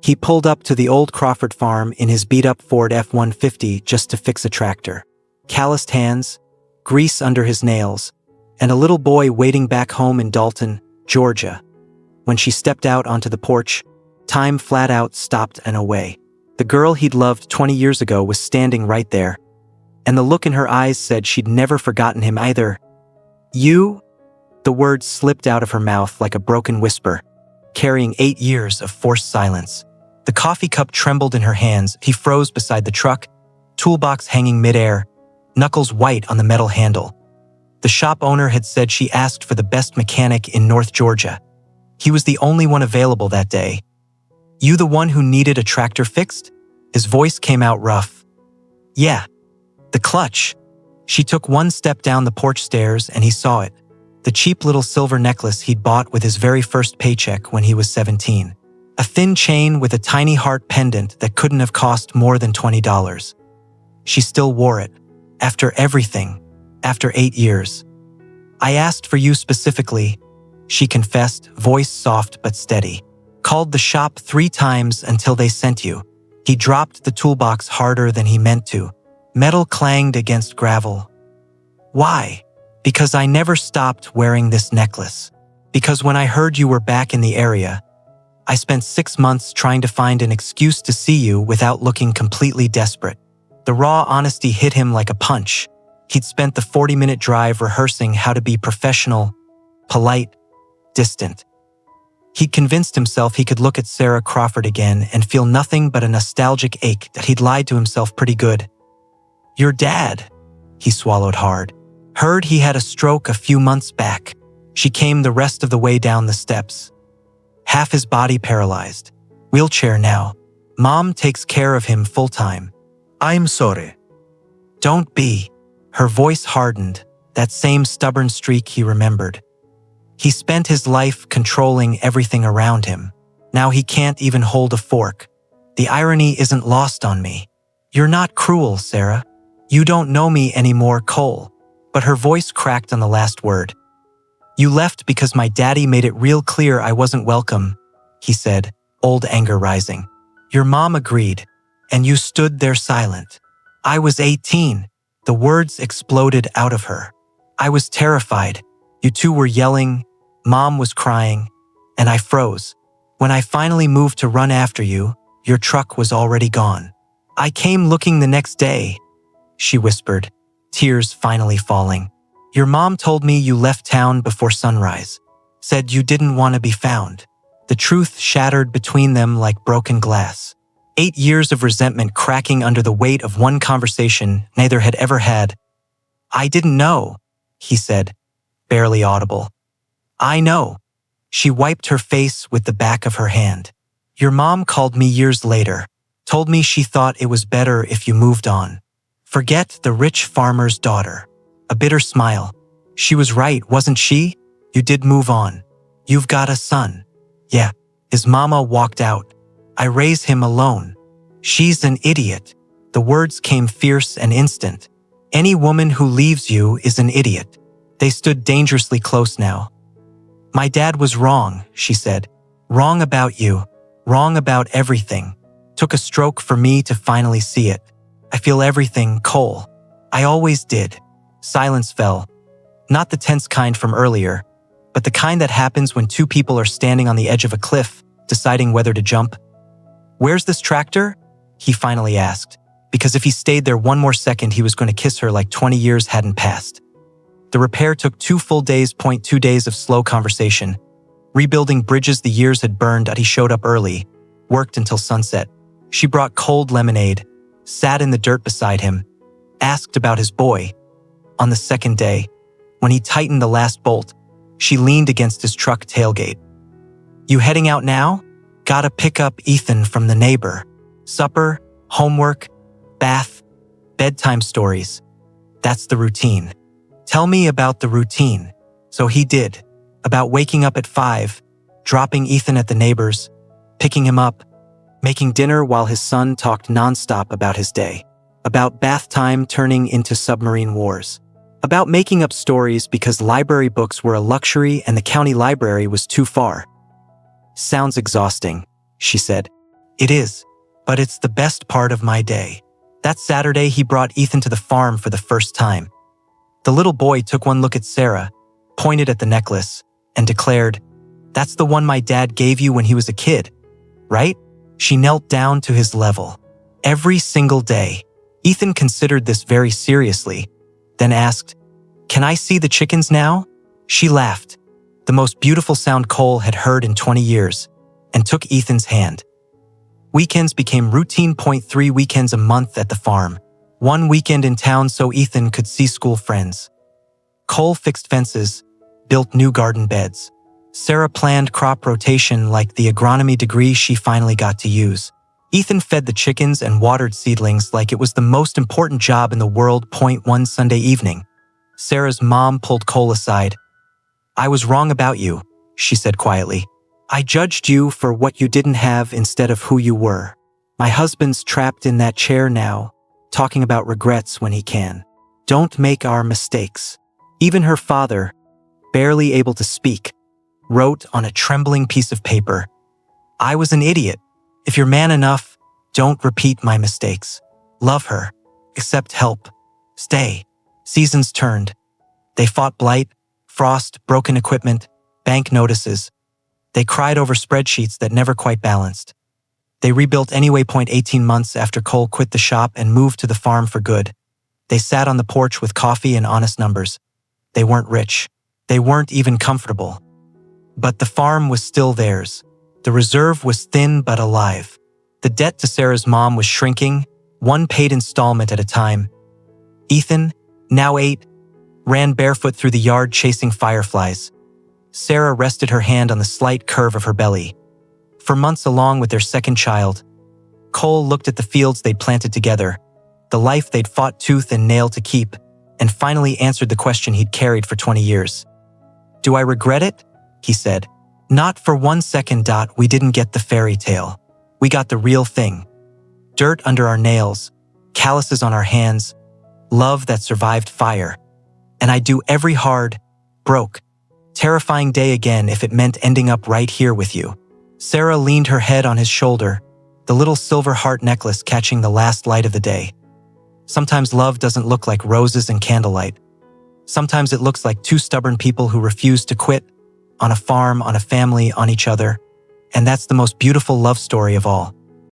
He pulled up to the old Crawford farm in his beat-up Ford F-150 just to fix a tractor. Calloused hands, grease under his nails, and a little boy waiting back home in Dalton, Georgia. When she stepped out onto the porch, time flat out stopped and away. The girl he'd loved 20 years ago was standing right there, and the look in her eyes said she'd never forgotten him either. "You?" The words slipped out of her mouth like a broken whisper, carrying 8 years of forced silence. The coffee cup trembled in her hands. He froze beside the truck, toolbox hanging midair, knuckles white on the metal handle. The shop owner had said she asked for the best mechanic in North Georgia. He was the only one available that day. "You the one who needed a tractor fixed?" His voice came out rough. "Yeah." The clutch. She took one step down the porch stairs and he saw it. The cheap little silver necklace he'd bought with his very first paycheck when he was 17. A thin chain with a tiny heart pendant that couldn't have cost more than $20. She still wore it. After everything. After 8 years. "I asked for you specifically," she confessed, voice soft but steady. "Called the shop 3 times until they sent you." He dropped the toolbox harder than he meant to. Metal clanged against gravel. "Why?" "Because I never stopped wearing this necklace. Because when I heard you were back in the area, I spent 6 months trying to find an excuse to see you without looking completely desperate." The raw honesty hit him like a punch. He'd spent the 40-minute drive rehearsing how to be professional, polite, distant. He'd convinced himself he could look at Sarah Crawford again and feel nothing but a nostalgic ache that he'd lied to himself pretty good. "Your dad," he swallowed hard. "Heard he had a stroke a few months back." She came the rest of the way down the steps. Half his body paralyzed. "Wheelchair now. Mom takes care of him full-time." "I'm sorry." "Don't be." Her voice hardened, that same stubborn streak he remembered. He spent his life controlling everything around him. Now he can't even hold a fork. "The irony isn't lost on me. You're not cruel, Sarah. You don't know me anymore, Cole." But her voice cracked on the last word. "You left because my daddy made it real clear I wasn't welcome," he said, old anger rising. "Your mom agreed, and you stood there silent. I was 18. The words exploded out of her. "I was terrified. You two were yelling, Mom was crying, and I froze. When I finally moved to run after you, your truck was already gone. I came looking the next day," she whispered, tears finally falling. "Your mom told me you left town before sunrise. Said you didn't want to be found." The truth shattered between them like broken glass. 8 years of resentment cracking under the weight of one conversation neither had ever had. "I didn't know," he said, barely audible. "I know." She wiped her face with the back of her hand. "Your mom called me years later, told me she thought it was better if you moved on. Forget the rich farmer's daughter." A bitter smile. "She was right, wasn't she? You did move on. You've got a son." "Yeah." His mama walked out. "I raise him alone." "She's an idiot." The words came fierce and instant. "Any woman who leaves you is an idiot." They stood dangerously close now. "My dad was wrong," she said. "Wrong about you. Wrong about everything. Took a stroke for me to finally see it. I feel everything, Cole. I always did." Silence fell. Not the tense kind from earlier, but the kind that happens when two people are standing on the edge of a cliff, deciding whether to jump. "Where's this tractor?" he finally asked, because if he stayed there one more second, he was going to kiss her like 20 years hadn't passed. The repair took 2 full days, 2 days of slow conversation. Rebuilding bridges the years had burned. He showed up early, worked until sunset. She brought cold lemonade, sat in the dirt beside him, asked about his boy. On the second day, when he tightened the last bolt, she leaned against his truck tailgate. "You heading out now? Gotta pick up Ethan from the neighbor. Supper, homework, bath, bedtime stories. That's the routine." "Tell me about the routine." So he did. About waking up at 5, dropping Ethan at the neighbor's, picking him up, making dinner while his son talked nonstop about his day. About bath time turning into submarine wars. About making up stories because library books were a luxury and the county library was too far. "Sounds exhausting," she said. It is, but it's the best part of my day. That Saturday, he brought Ethan to the farm for the first time. The little boy took one look at Sarah, pointed at the necklace, and declared, "That's the one my dad gave you when he was a kid, right?" She knelt down to his level. Every single day, Ethan considered this very seriously, then asked, "Can I see the chickens now?" She laughed, the most beautiful sound Cole had heard in 20 years, and took Ethan's hand. Weekends became routine. 3 weekends a month at the farm. 1 weekend in town so Ethan could see school friends. Cole fixed fences, built new garden beds. Sarah planned crop rotation like the agronomy degree she finally got to use. Ethan fed the chickens and watered seedlings like it was the most important job in the world. 1 Sunday evening, Sarah's mom pulled Cole aside. "I was wrong about you," she said quietly. "I judged you for what you didn't have instead of who you were. My husband's trapped in that chair now, talking about regrets when he can. Don't make our mistakes." Even her father, barely able to speak, wrote on a trembling piece of paper, "I was an idiot. If you're man enough, don't repeat my mistakes. Love her. Accept help. Stay." Seasons turned. They fought blight, frost, broken equipment, bank notices. They cried over spreadsheets that never quite balanced. They rebuilt anyway. 18 months after Cole quit the shop and moved to the farm for good. They sat on the porch with coffee and honest numbers. They weren't rich. They weren't even comfortable. But the farm was still theirs. The reserve was thin but alive. The debt to Sarah's mom was shrinking, one paid installment at a time. Ethan, now 8, ran barefoot through the yard chasing fireflies. Sarah rested her hand on the slight curve of her belly. For months along with their second child, Cole looked at the fields they'd planted together, the life they'd fought tooth and nail to keep, and finally answered the question he'd carried for 20 years. "Do I regret it?" he said. "Not for 1 second. We didn't get the fairy tale. We got the real thing. Dirt under our nails, calluses on our hands, love that survived fire. And I'd do every hard, broke, terrifying day again if it meant ending up right here with you." Sarah leaned her head on his shoulder, the little silver heart necklace catching the last light of the day. Sometimes love doesn't look like roses and candlelight. Sometimes it looks like 2 stubborn people who refuse to quit, on a farm, on a family, on each other. And that's the most beautiful love story of all.